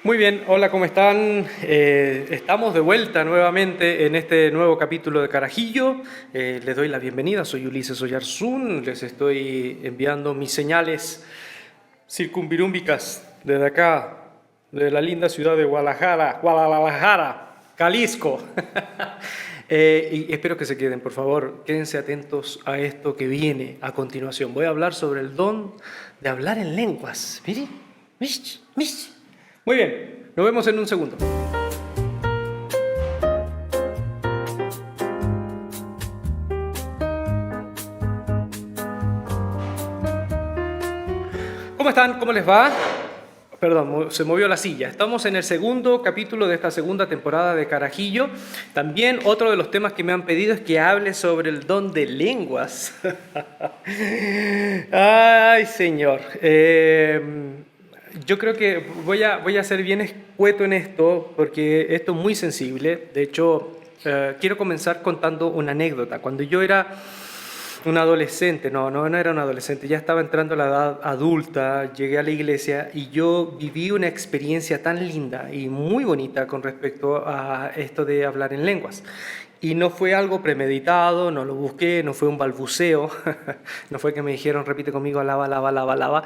Muy bien, hola, ¿cómo están? Estamos de vuelta nuevamente en este nuevo capítulo de Carajillo. Les doy la bienvenida, soy Ulises Oyarzún, les estoy enviando mis señales circunvirúmbicas desde acá, de la linda ciudad de Guadalajara, Jalisco. Y espero que se queden, por favor, quédense atentos a esto que viene a continuación. Voy a hablar sobre el don de hablar en lenguas. Mire, mish, mish. Muy bien, nos vemos en un segundo. ¿Cómo están? ¿Cómo les va? Perdón, se movió la silla. Estamos en el segundo capítulo de esta segunda temporada de Carajillo. También otro de los temas que me han pedido es que hable sobre el don de lenguas. Ay, señor. Yo creo que voy a ser bien escueto en esto porque esto es muy sensible. De hecho, quiero comenzar contando una anécdota. Cuando yo era un adolescente, no era un adolescente, ya estaba entrando a la edad adulta, llegué a la iglesia y yo viví una experiencia tan linda y muy bonita con respecto a esto de hablar en lenguas. Y no fue algo premeditado, no lo busqué, no fue un balbuceo, no fue que me dijeron repite conmigo alaba, alaba, alaba, alaba.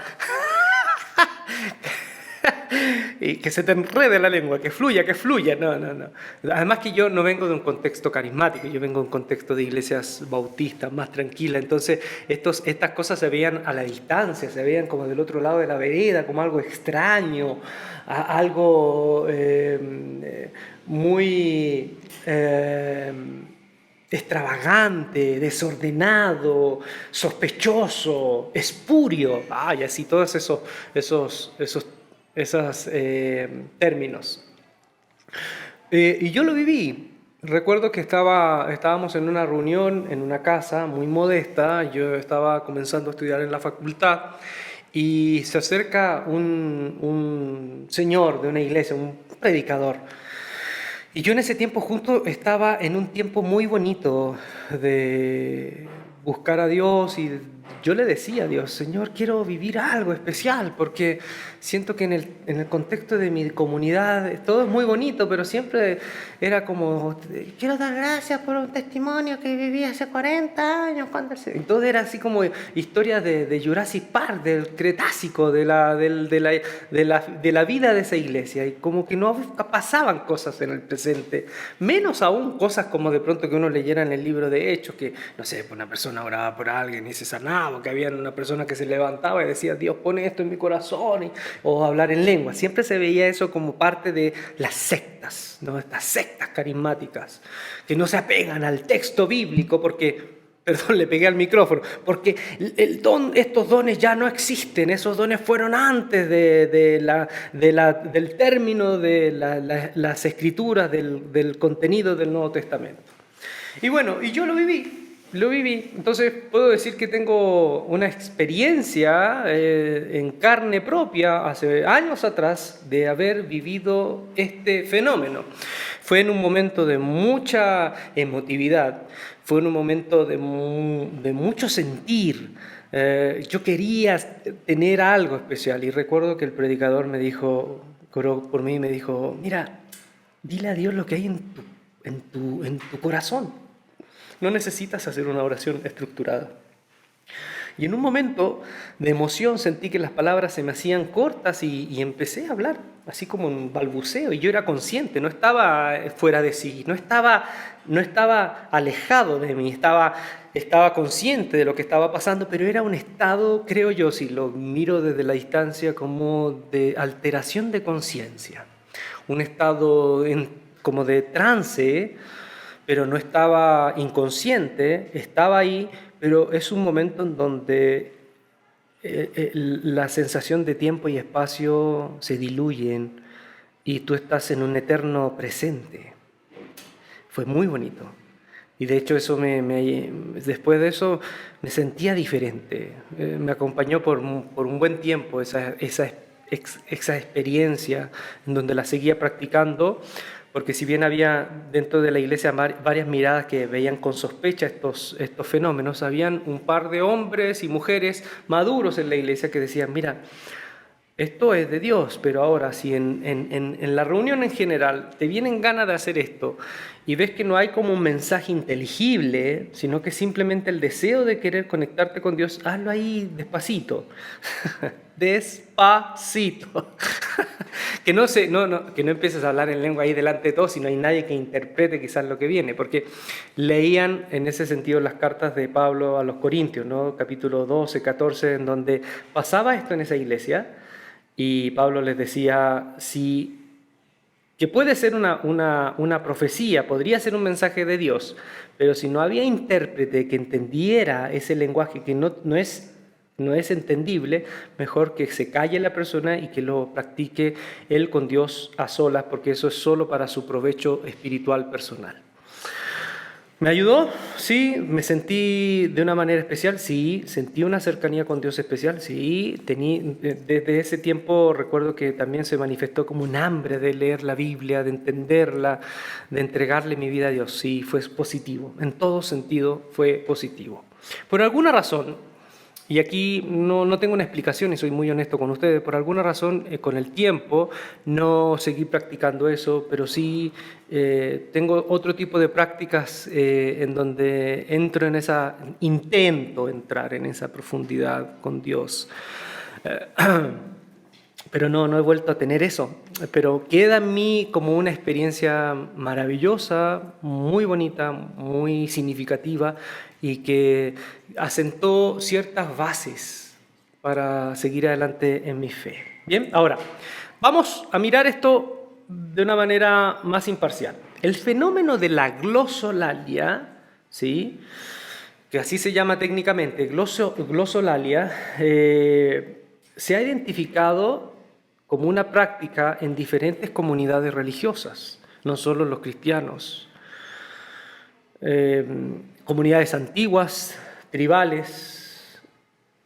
Y que se te enrede la lengua, que fluya, que fluya. No. Además que yo no vengo de un contexto carismático, yo vengo de un contexto de iglesias bautistas, más tranquilas. Entonces, estas cosas se veían a la distancia, se veían como del otro lado de la vereda, como algo extraño, algo muy extravagante, desordenado, sospechoso, espurio. Y así todos esos términos. Y yo lo viví. Recuerdo que estábamos en una reunión en una casa muy modesta. Yo estaba comenzando a estudiar en la facultad y se acerca un señor de una iglesia, un predicador. Y yo en ese tiempo justo estaba en un tiempo muy bonito de buscar a Dios y yo le decía a Dios, Señor, quiero vivir algo especial porque siento que en el contexto de mi comunidad todo es muy bonito, pero siempre era como, quiero dar gracias por un testimonio que viví hace 40 años. Entonces era así como historias de Jurassic Park, del Cretácico, de la vida de esa iglesia. Y como que no pasaban cosas en el presente, menos aún cosas como de pronto que uno leyera en el libro de Hechos, que, no sé, una persona oraba por alguien y se sanaba, que había una persona que se levantaba y decía, Dios pone esto en mi corazón, o hablar en lengua. Siempre se veía eso como parte de las sectas, ¿no? Estas sectas carismáticas, que no se apegan al texto bíblico porque... Perdón, le pegué al micrófono, porque estos dones ya no existen, esos dones fueron antes del término de las escrituras, del contenido del Nuevo Testamento. Y bueno, y yo lo viví. Entonces puedo decir que tengo una experiencia en carne propia hace años atrás de haber vivido este fenómeno. Fue en un momento de mucha emotividad, fue en un momento de mucho sentir. Yo quería tener algo especial y recuerdo que el predicador me dijo, oró por mí y me dijo, mira, dile a Dios lo que hay en tu corazón. No necesitas hacer una oración estructurada. Y en un momento de emoción sentí que las palabras se me hacían cortas y empecé a hablar, así como un balbuceo. Y yo era consciente, no estaba fuera de sí, no estaba alejado de mí, estaba consciente de lo que estaba pasando, pero era un estado, creo yo, si lo miro desde la distancia, como de alteración de conciencia. Un estado como de trance, pero no estaba inconsciente, estaba ahí, pero es un momento en donde la sensación de tiempo y espacio se diluyen y tú estás en un eterno presente. Fue muy bonito. Y de hecho después de eso me sentía diferente. Me acompañó por un buen tiempo esa experiencia en donde la seguía practicando, porque si bien había dentro de la iglesia varias miradas que veían con sospecha estos fenómenos, habían un par de hombres y mujeres maduros en la iglesia que decían, mira, esto es de Dios, pero ahora si en la reunión en general te vienen ganas de hacer esto y ves que no hay como un mensaje inteligible, sino que simplemente el deseo de querer conectarte con Dios, hazlo ahí despacito, despacito. Que no empieces a hablar en lengua ahí delante de todos, si no hay nadie que interprete quizás lo que viene, porque leían en ese sentido las cartas de Pablo a los Corintios, ¿no? Capítulo 12, 14, en donde pasaba esto en esa iglesia. Y Pablo les decía, que puede ser una profecía, podría ser un mensaje de Dios, pero si no había intérprete que entendiera ese lenguaje que no es entendible, mejor que se calle la persona y que lo practique él con Dios a solas, porque eso es solo para su provecho espiritual personal. ¿Me ayudó? Sí. ¿Me sentí de una manera especial? Sí. ¿Sentí una cercanía con Dios especial? Sí. Desde ese tiempo recuerdo que también se manifestó como un hambre de leer la Biblia, de entenderla, de entregarle mi vida a Dios. Sí, fue positivo. En todo sentido fue positivo. Por alguna razón, y aquí no tengo una explicación y soy muy honesto con ustedes, por alguna razón con el tiempo no seguí practicando eso, pero sí tengo otro tipo de prácticas en donde intento entrar en esa profundidad con Dios. Pero no he vuelto a tener eso. Pero queda en mí como una experiencia maravillosa, muy bonita, muy significativa y que asentó ciertas bases para seguir adelante en mi fe. Bien, ahora vamos a mirar esto de una manera más imparcial. El fenómeno de la glosolalia, ¿sí?, que así se llama técnicamente, glosolalia, se ha identificado como una práctica en diferentes comunidades religiosas, no solo los cristianos. Comunidades antiguas, tribales,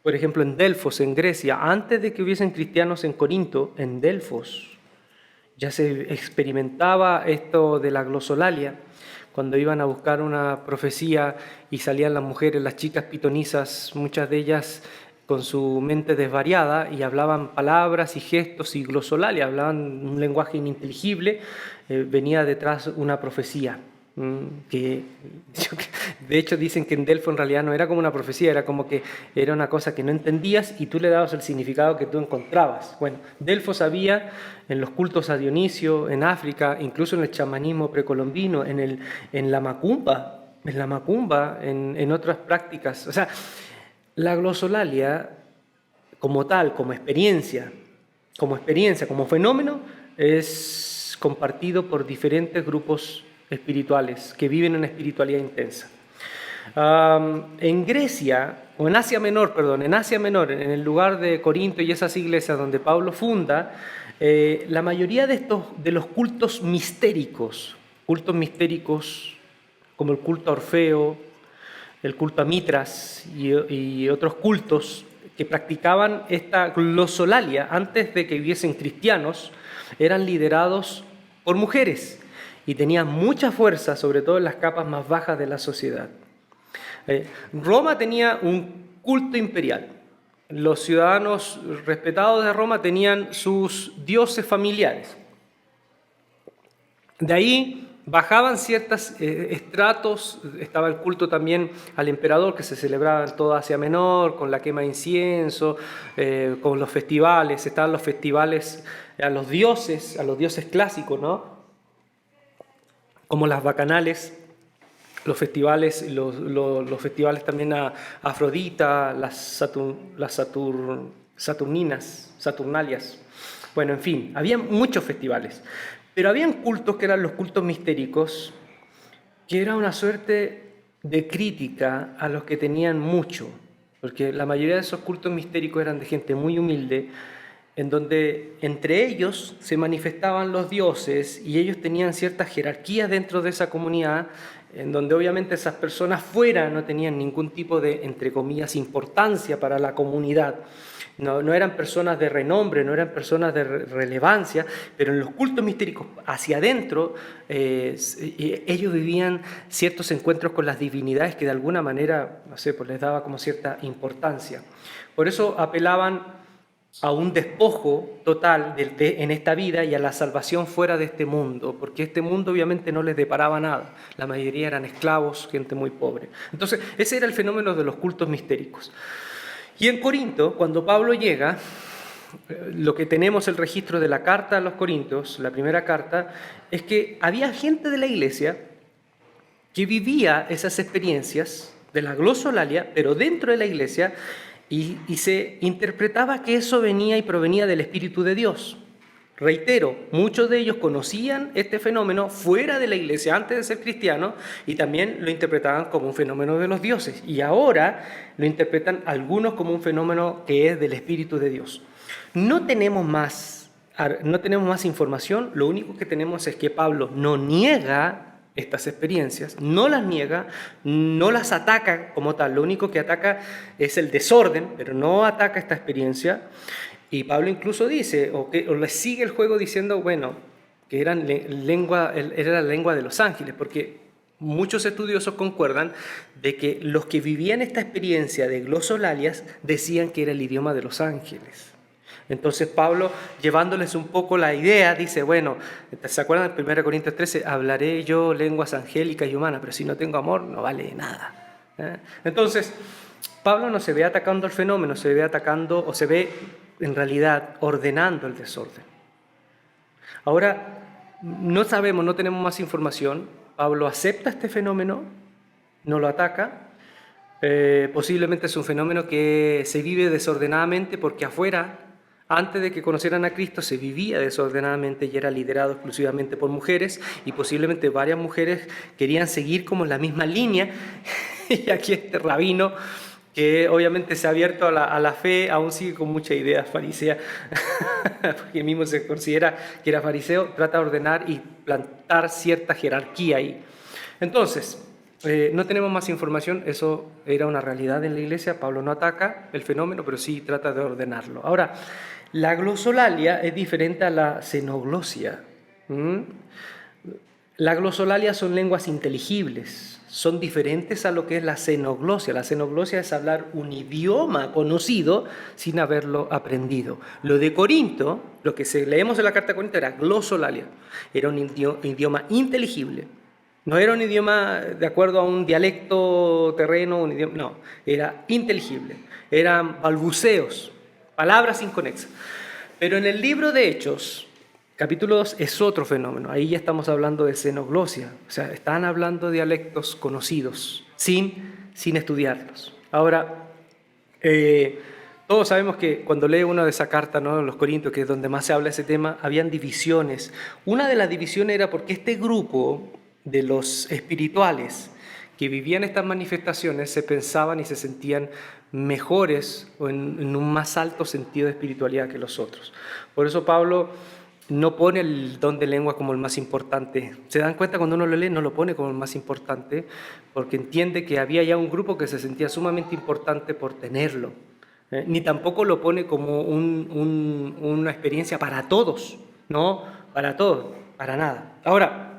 por ejemplo en Delfos, en Grecia, antes de que hubiesen cristianos en Corinto, en Delfos, ya se experimentaba esto de la glosolalia, cuando iban a buscar una profecía y salían las mujeres, las chicas pitonisas, muchas de ellas con su mente desvariada y hablaban palabras y gestos y glosolalia, hablaban un lenguaje ininteligible, venía detrás una profecía. Que de hecho dicen que en Delfos en realidad no era como una profecía, era como que era una cosa que no entendías y tú le dabas el significado que tú encontrabas. Bueno, Delfos había en los cultos a Dionisio, en África, incluso en el chamanismo precolombino, en la macumba, en otras prácticas. O sea, la glosolalia como tal, como experiencia, como fenómeno, es compartido por diferentes grupos espirituales que viven una espiritualidad intensa. En Grecia, o en Asia Menor, en el lugar de Corinto y esas iglesias donde Pablo funda, la mayoría de los cultos mistéricos como el culto a Orfeo, el culto a Mitras y otros cultos que practicaban esta glosolalia antes de que hubiesen cristianos, eran liderados por mujeres y tenían mucha fuerza, sobre todo en las capas más bajas de la sociedad. Roma tenía un culto imperial. Los ciudadanos respetados de Roma tenían sus dioses familiares. De ahí bajaban ciertos estratos, estaba el culto también al emperador que se celebraba en toda Asia Menor, con la quema de incienso, con los festivales, estaban los festivales a los dioses clásicos, ¿no? Como las bacanales, los festivales también a Afrodita, las Saturnalias. Bueno, en fin, había muchos festivales. Pero habían cultos que eran los cultos mistéricos, que era una suerte de crítica a los que tenían mucho, porque la mayoría de esos cultos mistéricos eran de gente muy humilde, en donde entre ellos se manifestaban los dioses y ellos tenían ciertas jerarquías dentro de esa comunidad, en donde obviamente esas personas fuera no tenían ningún tipo de, entre comillas, importancia para la comunidad. No eran personas de renombre, no eran personas de relevancia, pero en los cultos mistéricos hacia adentro ellos vivían ciertos encuentros con las divinidades que de alguna manera, no sé, pues les daba como cierta importancia. Por eso apelaban a un despojo total en esta vida y a la salvación fuera de este mundo, porque este mundo obviamente no les deparaba nada. La mayoría eran esclavos, gente muy pobre. Entonces, ese era el fenómeno de los cultos mistéricos. Y en Corinto, cuando Pablo llega, lo que tenemos el registro de la carta a los Corintios, la primera carta, es que había gente de la iglesia que vivía esas experiencias de la glosolalia, pero dentro de la iglesia, y se interpretaba que eso venía y provenía del Espíritu de Dios. Reitero, muchos de ellos conocían este fenómeno fuera de la iglesia antes de ser cristianos y también lo interpretaban como un fenómeno de los dioses. Y ahora lo interpretan algunos como un fenómeno que es del Espíritu de Dios. No tenemos más información, lo único que tenemos es que Pablo no niega estas experiencias, no las niega, no las ataca como tal, lo único que ataca es el desorden, pero no ataca esta experiencia. Y Pablo incluso dice, o le sigue el juego diciendo, bueno, que era la lengua de los ángeles, porque muchos estudiosos concuerdan de que los que vivían esta experiencia de glosolalias decían que era el idioma de los ángeles. Entonces Pablo, llevándoles un poco la idea, dice, bueno, ¿se acuerdan del 1 Corintios 13? Hablaré yo lenguas angélicas y humanas, pero si no tengo amor no vale nada. Entonces, Pablo no se ve atacando el fenómeno, se ve atacando o se ve en realidad ordenando el desorden. Ahora, no sabemos, no tenemos más información. Pablo acepta este fenómeno, no lo ataca. Posiblemente es un fenómeno que se vive desordenadamente porque afuera, antes de que conocieran a Cristo, se vivía desordenadamente y era liderado exclusivamente por mujeres y posiblemente varias mujeres querían seguir como en la misma línea. Y aquí este rabino, que obviamente se ha abierto a la fe, aún sigue con mucha idea farisea, porque él mismo se considera que era fariseo, trata de ordenar y plantar cierta jerarquía ahí. Entonces, no tenemos más información, eso era una realidad en la iglesia, Pablo no ataca el fenómeno, pero sí trata de ordenarlo. Ahora, la glosolalia es diferente a la xenoglosia. La glosolalia son lenguas inteligibles, son diferentes a lo que es la xenoglosia. La xenoglosia es hablar un idioma conocido sin haberlo aprendido. Lo de Corinto, lo que leemos en la carta de Corinto era glosolalia, era un idioma inteligible. No era un idioma de acuerdo a un dialecto terreno, no, era inteligible. Eran balbuceos, palabras inconexas. Pero en el libro de Hechos, capítulo 2, es otro fenómeno. Ahí ya estamos hablando de xenoglosia. O sea, están hablando de dialectos conocidos, sin estudiarlos. Ahora, todos sabemos que cuando lee una de esas cartas, ¿no?, los Corintios, que es donde más se habla de ese tema, habían divisiones. Una de las divisiones era porque este grupo de los espirituales que vivían estas manifestaciones se pensaban y se sentían mejores o en un más alto sentido de espiritualidad que los otros. Por eso Pablo no pone el don de lengua como el más importante. ¿Se dan cuenta cuando uno lo lee? No lo pone como el más importante porque entiende que había ya un grupo que se sentía sumamente importante por tenerlo. Ni tampoco lo pone como una experiencia para todos, ¿no? Para todos, para nada. Ahora,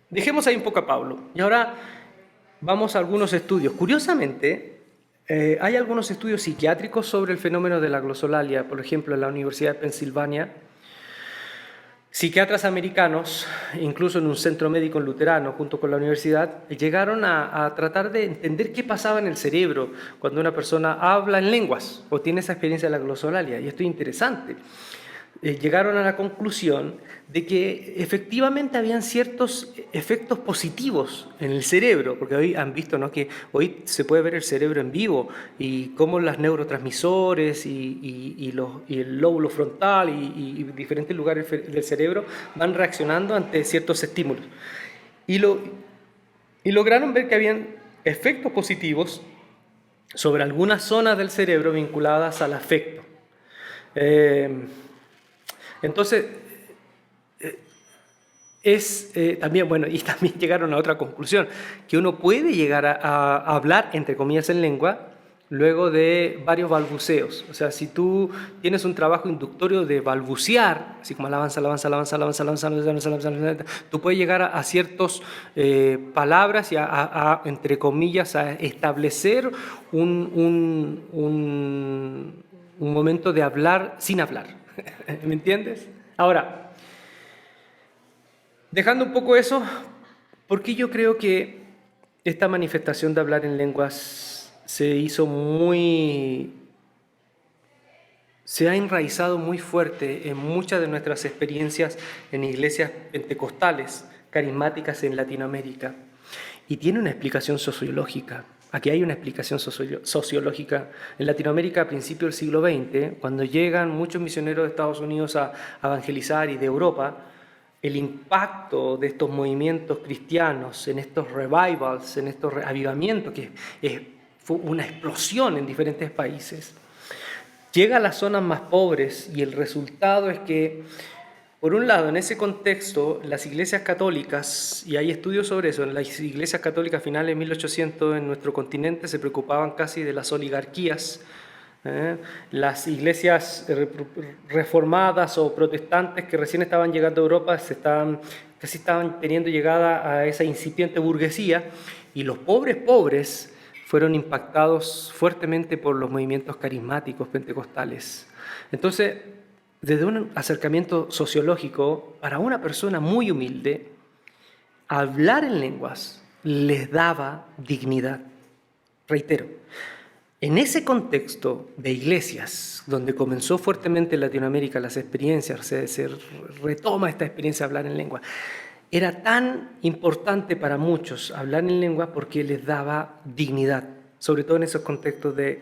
dejemos ahí un poco a Pablo. Y ahora vamos a algunos estudios. Curiosamente, hay algunos estudios psiquiátricos sobre el fenómeno de la glosolalia. Por ejemplo, en la Universidad de Pensilvania, psiquiatras americanos, incluso en un centro médico luterano, junto con la universidad, llegaron a tratar de entender qué pasaba en el cerebro cuando una persona habla en lenguas o tiene esa experiencia de la glosolalia. Y esto es interesante. Llegaron a la conclusión de que efectivamente habían ciertos efectos positivos en el cerebro, porque hoy han visto, ¿no?, que hoy se puede ver el cerebro en vivo y cómo los neurotransmisores y el lóbulo frontal y diferentes lugares del cerebro van reaccionando ante ciertos estímulos. Y lograron ver que habían efectos positivos sobre algunas zonas del cerebro vinculadas al afecto. Entonces, también, bueno, y también llegaron a otra conclusión, que uno puede llegar a hablar, entre comillas, en lengua, luego de varios balbuceos. O sea, si tú tienes un trabajo inductorio de balbucear, así como alabanza, tú puedes llegar a ciertas palabras y entre comillas, a establecer un momento de hablar sin hablar. ¿Me entiendes? Ahora, dejando un poco eso, ¿por qué yo creo que esta manifestación de hablar en lenguas se ha enraizado muy fuerte en muchas de nuestras experiencias en iglesias pentecostales, carismáticas en Latinoamérica? Y tiene una explicación sociológica. Aquí hay una explicación sociológica. En Latinoamérica, a principios del siglo XX, cuando llegan muchos misioneros de Estados Unidos a evangelizar y de Europa, el impacto de estos movimientos cristianos, en estos revivals, en estos avivamientos, fue una explosión en diferentes países, llega a las zonas más pobres y el resultado es que, por un lado, en ese contexto, las iglesias católicas, y hay estudios sobre eso, en las iglesias católicas finales de 1800 en nuestro continente se preocupaban casi de las oligarquías. Las iglesias reformadas o protestantes que recién estaban llegando a Europa casi estaban teniendo llegada a esa incipiente burguesía, y los pobres fueron impactados fuertemente por los movimientos carismáticos pentecostales. Entonces, desde un acercamiento sociológico, para una persona muy humilde, hablar en lenguas les daba dignidad. Reitero, en ese contexto de iglesias, donde comenzó fuertemente en Latinoamérica las experiencias, se retoma esta experiencia de hablar en lengua, era tan importante para muchos hablar en lengua porque les daba dignidad, sobre todo en esos contextos de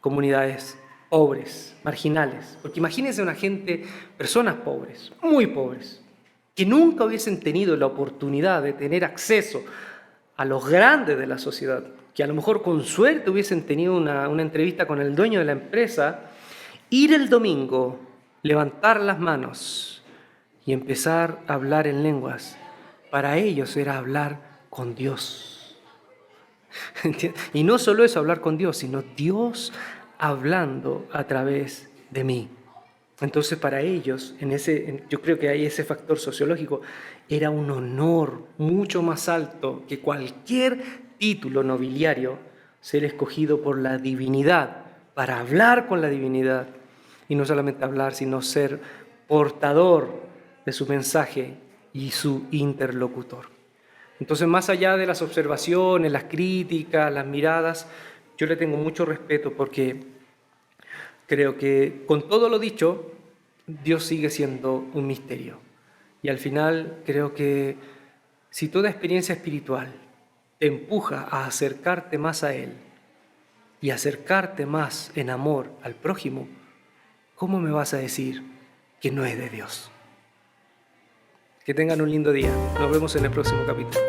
comunidades pobres, marginales. Porque imagínense personas pobres, muy pobres, que nunca hubiesen tenido la oportunidad de tener acceso a los grandes de la sociedad, que a lo mejor con suerte hubiesen tenido una entrevista con el dueño de la empresa, ir el domingo, levantar las manos y empezar a hablar en lenguas. Para ellos era hablar con Dios. Y no solo eso, hablar con Dios, sino Dios hablando a través de mí. Entonces para ellos, yo creo que hay ese factor sociológico, era un honor mucho más alto que cualquier título nobiliario ser escogido por la divinidad, para hablar con la divinidad, y no solamente hablar, sino ser portador de su mensaje y su interlocutor. Entonces, más allá de las observaciones, las críticas, las miradas, yo le tengo mucho respeto porque creo que con todo lo dicho, Dios sigue siendo un misterio. Y al final creo que si toda experiencia espiritual te empuja a acercarte más a Él y acercarte más en amor al prójimo, ¿cómo me vas a decir que no es de Dios? Que tengan un lindo día. Nos vemos en el próximo capítulo.